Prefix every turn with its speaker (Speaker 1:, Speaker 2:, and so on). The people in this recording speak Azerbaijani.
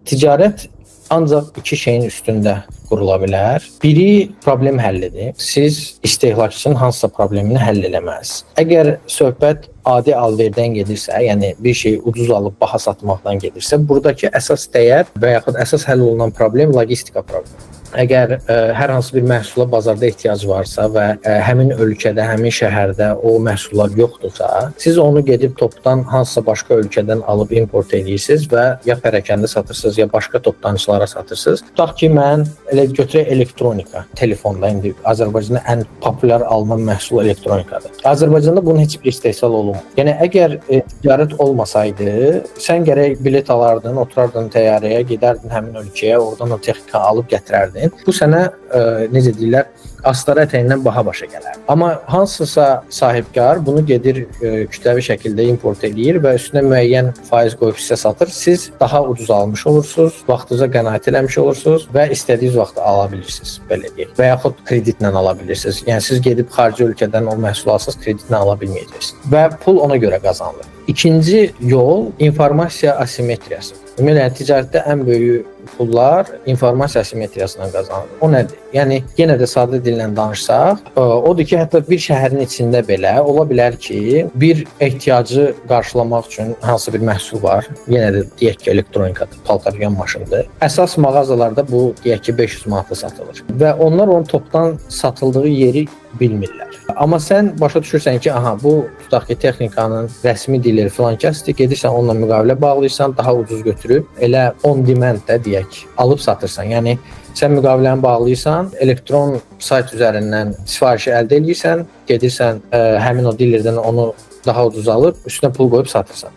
Speaker 1: Ticarət ancaq iki şeyin üstündə qurula bilər. Biri problem həllidir. Siz istehlakçının hansısa problemini həll eləməlisiniz. Əgər söhbət adi alverdən gedirsə, yəni bir şeyi ucuz alıb baha satmaqdan gedirsə, buradakı əsas dəyər və yaxud əsas həll olunan problem logistika problemi. Əgər hər hansı bir məhsula bazarda ehtiyac varsa və həmin ölkədə, həmin şəhərdə o məhsullar yoxdursa, siz onu gedib topdan hansısa başqa ölkədən alıb import edirsiniz və ya pərəkəndə satırsınız, ya başqa toptancılara satırsınız. Tutaq ki, mən götürək elektronika, telefonda indi Azərbaycanda ən populyar alınan məhsul elektronikadır. Azərbaycanda bunun heç bir istehsal olunmur. Yəni əgər ticarət olmasaydı, sən gərək bilet alardın, oturardın təyyarəyə, gedərdin həmin ölkəyə, oradan o texnika alıb gətirərdin. Bu sənə necə deyirlər, astara ətəyindən baha başa gələr. Amma hansısa sahibkar bunu gedir kütləvi şəkildə import edir və üstünə müəyyən faiz qoyub sizə satır. Siz daha ucuz almış olursunuz, vaxtınıza qənaət eləmiş olursunuz və istədiyiniz vaxt ala bilirsiniz, belə deyək. Və yaxud kreditlə ala bilirsiniz. Yəni siz gedib xarici ölkədən o məhsulu alsınız, kreditlə ala bilməyəcəksiniz. Və pul ona görə qazanılır. İkinci yol informasiya asimetriyası. Ümumiyyətlə ticarətdə ən böyük pullar informasiya asimetriyasından qazanılır. O nədir? Yəni yenə də sadə dillə danışsaq, odur ki, hətta bir şəhərin içində belə ola bilər ki, bir ehtiyacı qarşılamaq üçün hansı bir məhsul var. Yenə də deyək ki, elektronikadır, paltar yuyan maşındır. Əsas mağazalarda bu deyək ki, 500 manata satılır və onlar onun topdan satıldığı yeri bilmirlər. Amma sən başa düşürsən ki, aha, bu tutaq ki, texnikanın rəsmi dili filan kəsdir, gedirsən onunla müqavilə bağlayırsan, daha ucuz götürüb elə on demand də deyək, alıb satırsan. Yəni sən müqaviləni bağlayırsan, elektron sayt üzərindən sifarişi əldə edirsən, gedirsən həmin o dilerdən onu daha ucuz alıb üstünə pul qoyub satırsan.